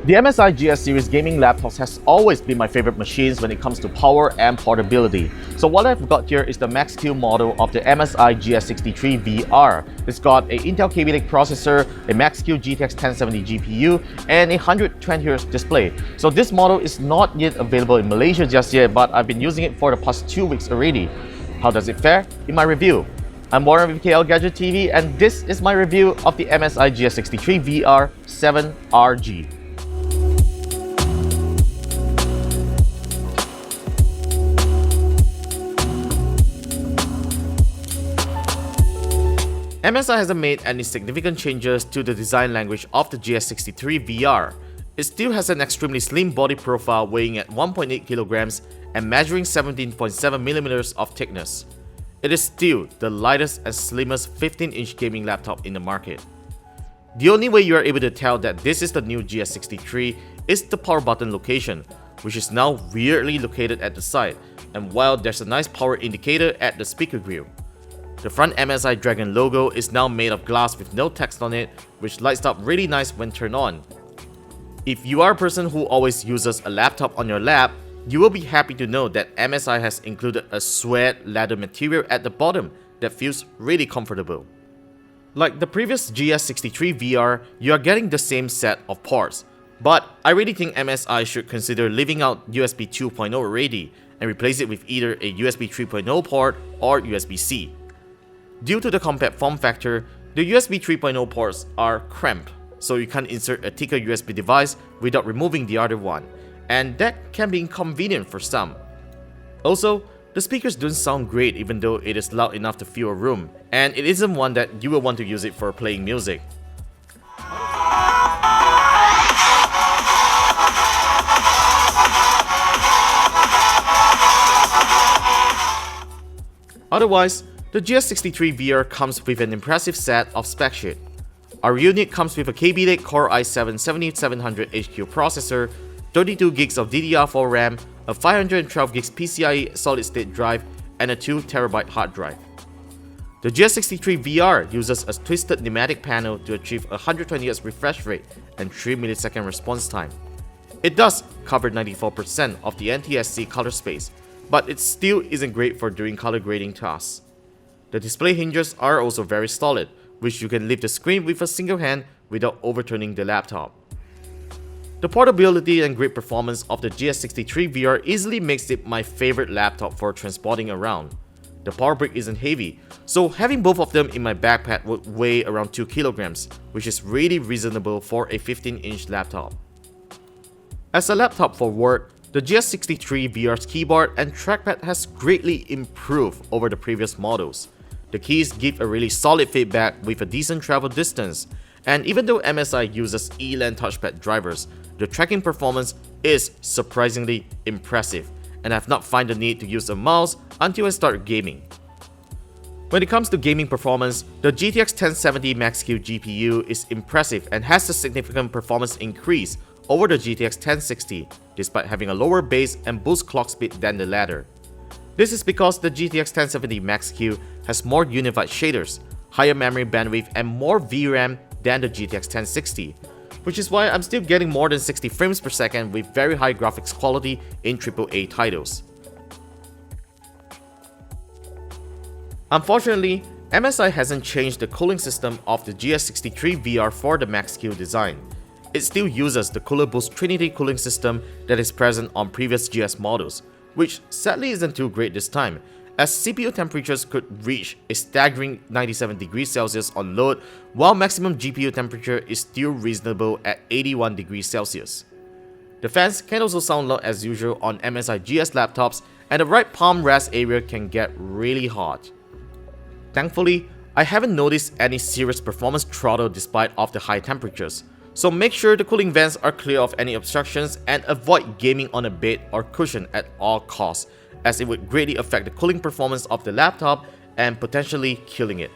The MSI GS series gaming laptops has always been my favorite machines when it comes to power and portability. So what I've got here is the Max-Q model of the MSI GS63VR. It's got an Intel KLGadget processor, a Max-Q GTX 1070 GPU, and a 120Hz display. So this model is not yet available in Malaysia just yet, but I've been using it for the past 2 weeks already. How does it fare? In my review. I'm Warren with KLGadgetTV, and this is my review of the MSI GS63VR-7RG. MSI hasn't made any significant changes to the design language of the GS63VR. It still has an extremely slim body profile weighing at 1.8 kilograms and measuring 17.7 millimeters of thickness. It is still the lightest and slimmest 15-inch gaming laptop in the market. The only way you are able to tell that this is the new GS63 is the power button location, which is now weirdly located at the side, and while there's a nice power indicator at the speaker grill. The front MSI Dragon logo is now made of glass with no text on it, which lights up really nice when turned on. If you are a person who always uses a laptop on your lap, you will be happy to know that MSI has included a suede leather material at the bottom that feels really comfortable. Like the previous GS63VR, you are getting the same set of ports, but I really think MSI should consider leaving out USB 2.0 already and replace it with either a USB 3.0 port or USB-C. Due to the compact form factor, the USB 3.0 ports are cramped, so you can't insert a thicker USB device without removing the other one, and that can be inconvenient for some. Also, the speakers don't sound great even though it is loud enough to fill a room, and it isn't one that you will want to use it for playing music. Otherwise, the GS63VR comes with an impressive set of spec sheet. Our unit comes with a KLGadget Core i7-7700HQ processor, 32GB of DDR4 RAM, a 512GB PCIe solid-state drive, and a 2TB hard drive. The GS63VR uses a twisted pneumatic panel to achieve a 120Hz refresh rate and 3ms response time. It does cover 94% of the NTSC color space, but it still isn't great for doing color grading tasks. The display hinges are also very solid, which you can lift the screen with a single hand without overturning the laptop. The portability and great performance of the GS63VR easily makes it my favorite laptop for transporting around. The power brick isn't heavy, so having both of them in my backpack would weigh around 2 kilograms, which is really reasonable for a 15-inch laptop. As a laptop for work, the GS63VR's keyboard and trackpad has greatly improved over the previous models. The keys give a really solid feedback with a decent travel distance, and even though MSI uses ELAN touchpad drivers, the tracking performance is surprisingly impressive, and I have not found the need to use a mouse until I start gaming. When it comes to gaming performance, the GTX 1070 Max-Q GPU is impressive and has a significant performance increase over the GTX 1060, despite having a lower base and boost clock speed than the latter. This is because the GTX 1070 Max-Q has more unified shaders, higher memory bandwidth, and more VRAM than the GTX 1060, which is why I'm still getting more than 60 frames per second with very high graphics quality in AAA titles. Unfortunately, MSI hasn't changed the cooling system of the GS63VR for the Max-Q design. It still uses the Cooler Boost Trinity cooling system that is present on previous GS models, which sadly isn't too great this time, as CPU temperatures could reach a staggering 97 degrees Celsius on load, while maximum GPU temperature is still reasonable at 81 degrees Celsius. The fans can also sound loud as usual on MSI GS laptops, and the right palm rest area can get really hot. Thankfully, I haven't noticed any serious performance throttle despite of the high temperatures, so make sure the cooling vents are clear of any obstructions and avoid gaming on a bed or cushion at all costs, as it would greatly affect the cooling performance of the laptop and potentially killing it.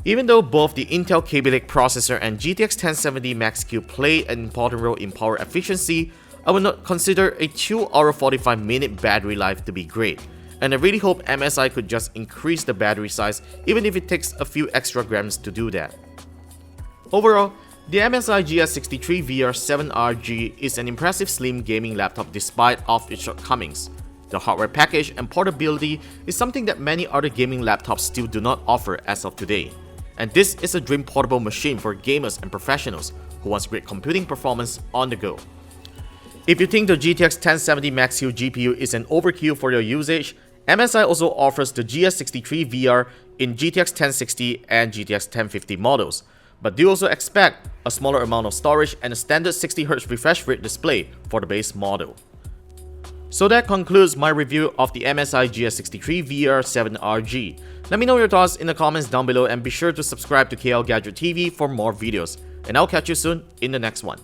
Even though both the Intel KLGadget processor and GTX 1070 Max-Q play an important role in power efficiency, I would not consider a 2-hour 45-minute battery life to be great, and I really hope MSI could just increase the battery size even if it takes a few extra grams to do that. Overall, The MSI GS63VR-7RG is an impressive slim gaming laptop despite of its shortcomings. The hardware package and portability is something that many other gaming laptops still do not offer as of today. And this is a dream portable machine for gamers and professionals who wants great computing performance on the go. If you think the GTX 1070 Max-Q GPU is an overkill for your usage, MSI also offers the GS63VR in GTX 1060 and GTX 1050 models, but do also expect a smaller amount of storage and a standard 60Hz refresh rate display for the base model. So that concludes my review of the MSI GS63VR-7RG. Let me know your thoughts in the comments down below and be sure to subscribe to KLGadgetTV for more videos. And I'll catch you soon in the next one.